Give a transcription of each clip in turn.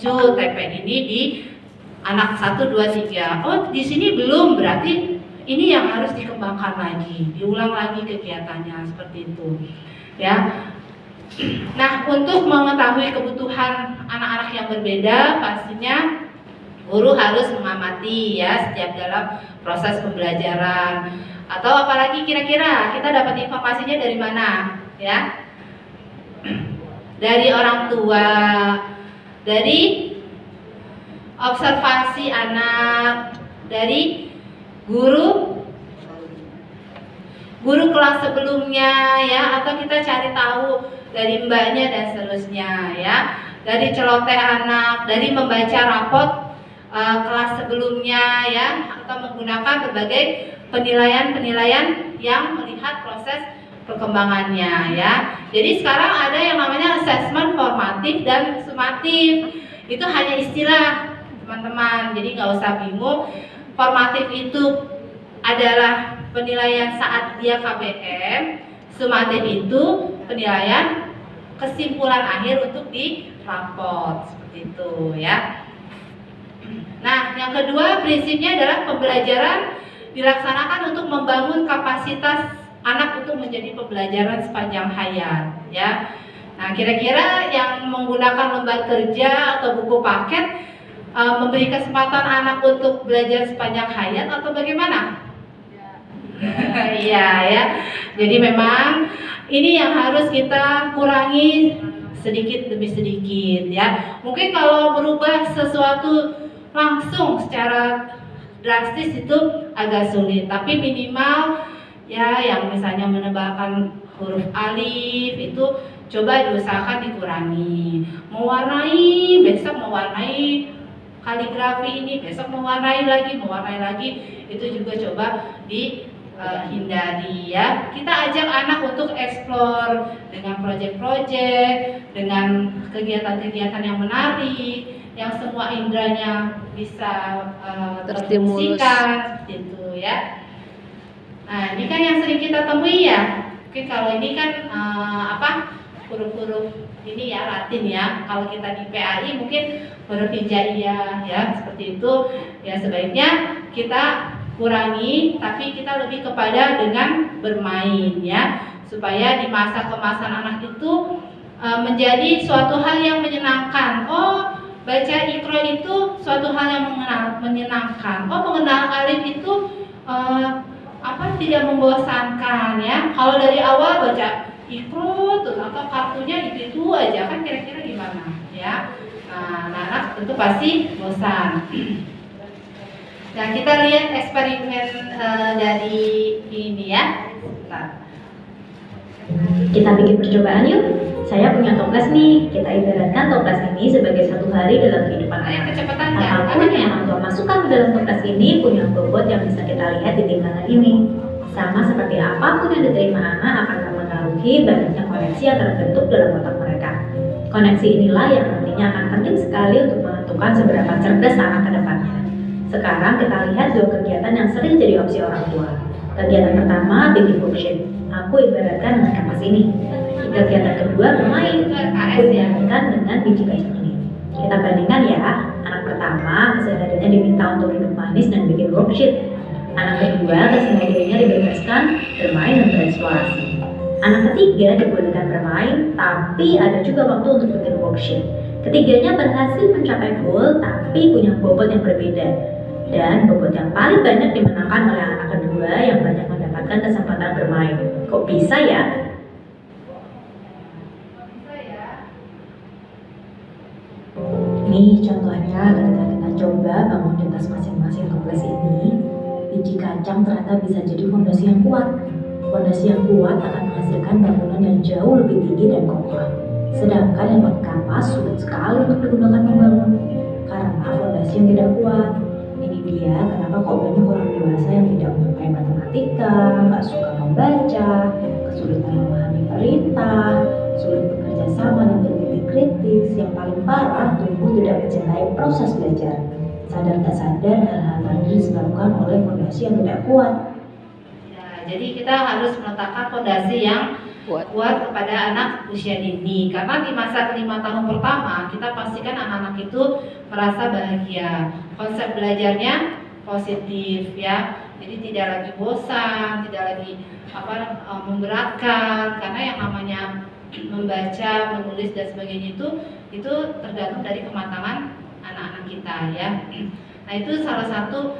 muncul TP ini di anak 1, 2, 3. Oh, di sini belum, berarti ini yang harus dikembangkan lagi, diulang lagi kegiatannya seperti itu. Ya. Nah, untuk mengetahui kebutuhan anak-anak yang berbeda, pastinya guru harus mengamati ya setiap dalam proses pembelajaran. Atau apalagi kira-kira kita dapat informasinya dari mana? Ya, dari orang tua, dari observasi anak, dari guru kelas sebelumnya ya, atau kita cari tahu dari mbaknya dan seterusnya ya, dari celoteh anak, dari membaca rapot kelas sebelumnya ya, atau menggunakan berbagai penilaian yang melihat proses perkembangannya ya. Jadi sekarang ada yang namanya assessment formatif dan sumatif. Itu hanya istilah teman-teman, jadi nggak usah bingung. Formatif itu adalah penilaian saat dia KBM, sumatif itu penilaian kesimpulan akhir untuk di raport, seperti itu ya. Nah, yang kedua prinsipnya adalah pembelajaran dilaksanakan untuk membangun kapasitas anak untuk menjadi pembelajaran sepanjang hayat ya. Nah, kira-kira yang menggunakan lembar kerja atau buku paket memberi kesempatan anak untuk belajar sepanjang hayat atau bagaimana? Iya ya. Jadi memang ini yang harus kita kurangi sedikit demi sedikit ya. Mungkin kalau berubah sesuatu langsung secara drastis itu agak sulit, tapi minimal ya yang misalnya menebalkan huruf alif itu coba diusahakan dikurangi. Mewarnai, besok mewarnai kaligrafi ini, besok mewarnai lagi, itu juga coba dihindari ya. Kita ajak anak untuk explore dengan proyek-proyek, dengan kegiatan-kegiatan yang menarik, yang semua indranya bisa terfungsikan, seperti itu ya. Nah, ini kan yang sering kita temui ya. Oke, kalau ini kan huruf-huruf ini ya Latin ya. Kalau kita di PAI mungkin huruf hijaiyah ya, seperti itu. Ya sebaiknya kita kurangi, tapi kita lebih kepada dengan bermain ya, supaya di masa kemasan anak itu menjadi suatu hal yang menyenangkan. Oh, baca Iqra itu suatu hal yang menyenangkan. Oh, mengenal alif itu tidak membosankan ya. Kalau dari awal baca Iqra tuh atau kartunya itu aja kan kira-kira gimana ya. Nah, anak tentu pasti bosan. Nah, kita lihat eksperimen dari ini ya. Kita bikin percobaan yuk. Saya punya toples nih. Kita ibaratkan toples ini sebagai satu hari dalam kehidupan anak. Apapun yang orang tua masukkan ke dalam toples ini punya bobot yang bisa kita lihat di timbangan ini. Sama seperti apapun yang diterima anak akan mempengaruhi banyaknya koneksi yang terbentuk dalam otak mereka. Koneksi inilah yang nantinya akan penting sekali untuk menentukan seberapa cerdas anak ke depannya. Sekarang kita lihat dua kegiatan yang sering jadi opsi orang tua. Kegiatan pertama bikin worksheet. Aku ibaratkan dengan kapas ini. Kegiatan kedua bermain. Aku ibaratkan dengan biji kacang ini. Kita bandingkan ya. Anak pertama kesadarannya diminta untuk duduk manis dan bikin worksheet. Anak kedua kesadarannya dibebaskan bermain dan bereksplorasi. Anak ketiga dibolehkan bermain, tapi ada juga waktu untuk bikin worksheet. Ketiganya berhasil mencapai goal, tapi punya bobot yang berbeda. Dan bobot yang paling banyak dimenangkan oleh anak kedua yang banyak mendapatkan kesempatan bermain. Kok bisa ya? Nih contohnya ketika kita coba bangun di atas masing-masing toples ini, biji kacang ternyata bisa jadi fondasi yang kuat. Fondasi yang kuat akan menghasilkan bangunan yang jauh lebih tinggi dan kokoh. Sedangkan yang pakai kapas sulit sekali untuk digunakan membangun karena fondasi yang tidak kuat. Ini dia kenapa kok banyak orang dewasa yang tidak menyukai matematika, nggak suka membaca, kesulitan memahami perintah, sulit bekerja sama dan berpikir kritis, yang paling parah tumbuh tidak mencintai proses belajar. Sadar tak sadar hal-hal tadi disebabkan oleh fondasi yang tidak kuat. Ya, jadi kita harus meletakkan fondasi yang kuat kepada anak usia dini. Karena di masa 5 tahun pertama kita pastikan anak-anak itu merasa bahagia, konsep belajarnya positif ya, jadi tidak lagi bosan, tidak lagi memberatkan, karena yang namanya membaca, menulis dan sebagainya itu tergantung dari kematangan anak-anak kita ya. Nah itu salah satu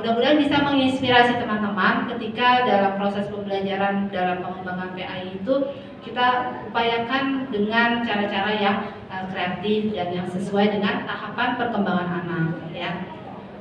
mudah-mudahan bisa menginspirasi teman-teman ketika dalam proses pembelajaran dalam pengembangan PAI itu kita upayakan dengan cara-cara yang kreatif dan yang sesuai dengan tahapan perkembangan anak ya.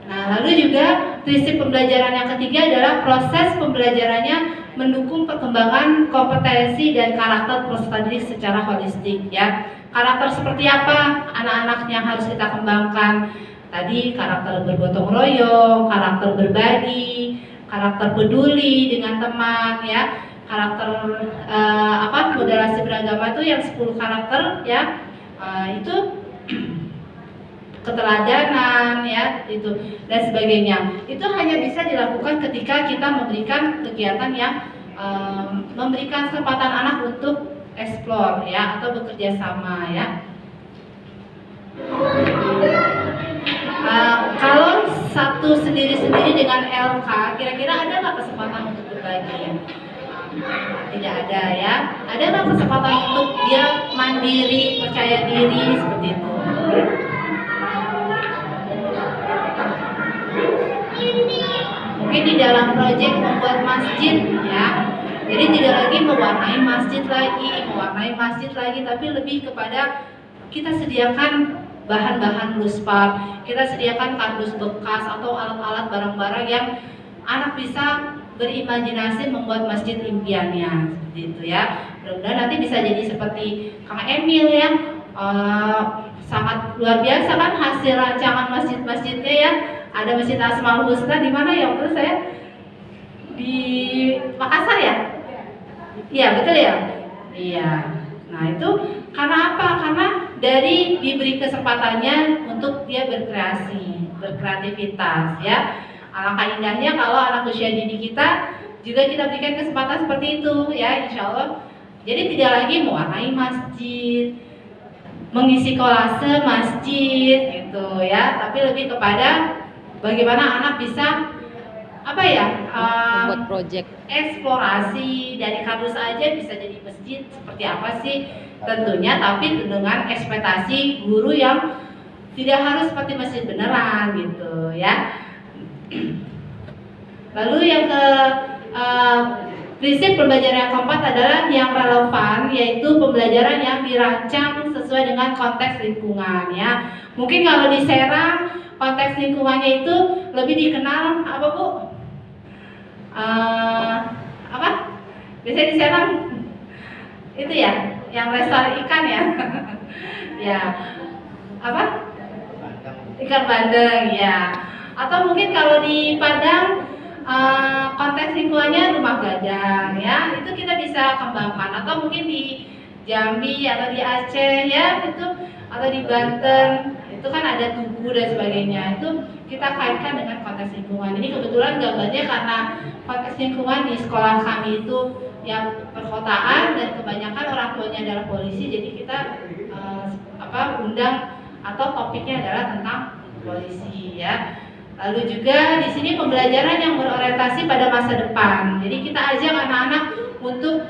Nah lalu juga prinsip pembelajaran yang ketiga adalah proses pembelajarannya mendukung perkembangan kompetensi dan karakter peserta didik secara holistik ya. Karakter seperti apa anak-anak yang harus kita kembangkan? Tadi karakter bergotong royong, karakter berbagi, karakter peduli dengan teman ya, karakter moderasi beragama itu yang 10 karakter ya, itu keteladanan ya itu dan sebagainya. Itu hanya bisa dilakukan ketika kita memberikan kegiatan yang memberikan kesempatan anak untuk explore ya atau bekerja sama ya. Kalau satu sendiri-sendiri dengan LK, kira-kira ada nggak kesempatan untuk berbagi? Tidak ada ya. Ada nggak kesempatan untuk dia mandiri, percaya diri seperti itu? Mungkin di dalam proyek membuat masjid ya. Jadi tidak lagi mewarnai masjid lagi, tapi lebih kepada kita sediakan bahan-bahan luspar, kita sediakan kardus bekas atau alat-alat barang-barang yang anak bisa berimajinasi membuat masjid impiannya seperti itu ya. Mudah-mudahan nanti bisa jadi seperti Kang Emil ya, sangat luar biasa kan hasil rancangan masjid-masjidnya ya. Ada Masjid Asmaul Husna di mana ya waktu saya di Makassar ya? Iya betul ya? Iya. Nah itu karena apa? Karena dari diberi kesempatannya untuk dia berkreativitas ya. Alangkah indahnya kalau anak usia dini kita juga kita berikan kesempatan seperti itu ya, insya Allah. Jadi tidak lagi mewarnai masjid, mengisi kolase masjid gitu ya, tapi lebih kepada bagaimana anak bisa membuat proyek eksplorasi dari kardus aja bisa jadi masjid seperti apa sih tentunya, tapi dengan ekspektasi guru yang tidak harus seperti masjid beneran gitu ya. Lalu yang prinsip pembelajaran yang keempat adalah yang relevan, yaitu pembelajaran yang dirancang sesuai dengan konteks lingkungan ya. Mungkin kalau di Serang konteks lingkungannya itu lebih dikenal apa Bu? Biasanya di Serang itu ya, yang restoran ikan ya. Ya. Ikan bandeng ya. Atau mungkin kalau di Padang konteks lingkungannya rumah gadang ya, itu kita bisa kembangkan. Atau mungkin di Jambi atau di Aceh ya itu, atau di Banten itu kan ada Tugu dan sebagainya, itu kita kaitkan dengan konteks lingkungan. Ini kebetulan gambarnya karena konteks lingkungan di sekolah kami itu yang perkotaan dan kebanyakan orang tuanya adalah polisi, jadi kita undang atau topiknya adalah tentang polisi ya. Lalu juga di sini pembelajaran yang berorientasi pada masa depan. Jadi kita ajak anak-anak untuk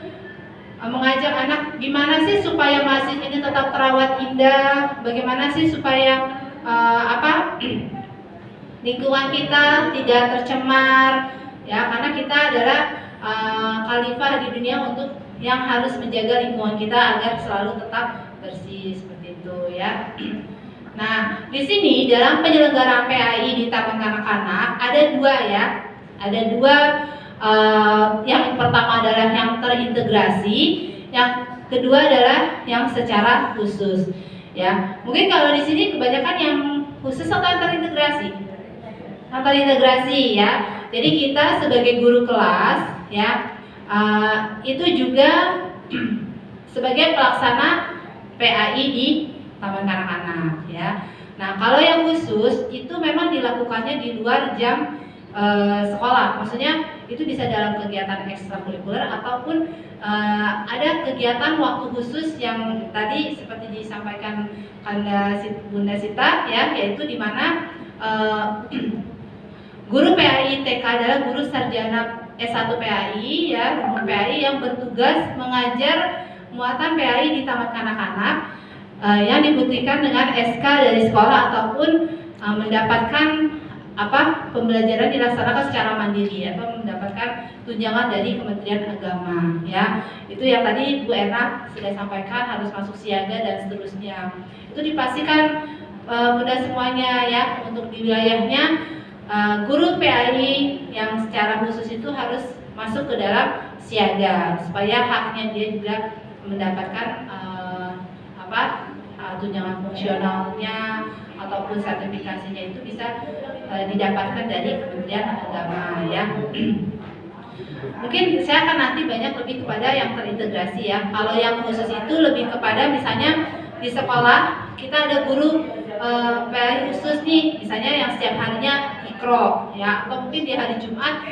mengajak anak gimana sih supaya masjid ini tetap terawat indah, bagaimana sih supaya lingkungan kita tidak tercemar ya, karena kita adalah khalifah di dunia untuk yang harus menjaga lingkungan kita agar selalu tetap bersih seperti itu ya. Nah, di sini dalam penyelenggaraan PAI di Taman Kanak-Kanak ada dua ya. Ada dua, yang pertama adalah yang terintegrasi, yang kedua adalah yang secara khusus. Ya, mungkin kalau di sini kebanyakan yang khusus atau yang terintegrasi? Yang terintegrasi ya. Jadi kita sebagai guru kelas ya, itu juga sebagai pelaksana PAI di Taman Kanak-Kanak ya. Nah, kalau yang khusus itu memang dilakukannya di luar jam sekolah. Maksudnya itu bisa dalam kegiatan ekstrakurikuler ataupun ada kegiatan waktu khusus yang tadi seperti disampaikan Bunda Sita ya, yaitu di mana guru PAI TK adalah guru sarjana S1 PAI ya, rumpun PAI yang bertugas mengajar muatan PAI di taman kanak-kanak yang dibuktikan dengan SK dari sekolah ataupun mendapatkan pembelajaran dilaksanakan secara mandiri atau mendapatkan tunjangan dari Kementerian Agama ya. Itu yang tadi Bu Erna sudah sampaikan, harus masuk siaga dan seterusnya. Itu dipastikan Bunda semuanya ya, untuk di wilayahnya guru PAI yang secara khusus itu harus masuk ke dalam siaga supaya haknya dia juga mendapatkan tunjangan fungsionalnya ataupun sertifikasinya itu bisa didapatkan dari Kementerian Agama ya. Mungkin saya akan nanti banyak lebih kepada yang terintegrasi ya. Kalau yang khusus itu lebih kepada misalnya di sekolah kita ada guru PAI khusus nih, misalnya yang setiap harinya ikro ya, atau mungkin di hari Jumat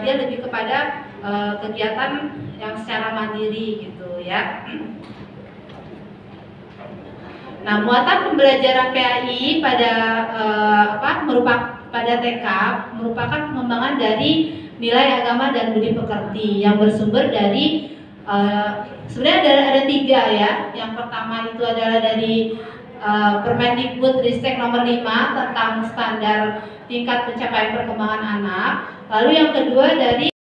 dia lebih kepada kegiatan yang secara mandiri gitu ya. Nah, muatan pembelajaran PAI pada pada TK merupakan pengembangan dari nilai agama dan budi pekerti yang bersumber dari sebenarnya ada 3 ya. Yang pertama itu adalah dari Permendikbud Ristek nomor 5 tentang standar tingkat pencapaian perkembangan anak. Lalu yang kedua dari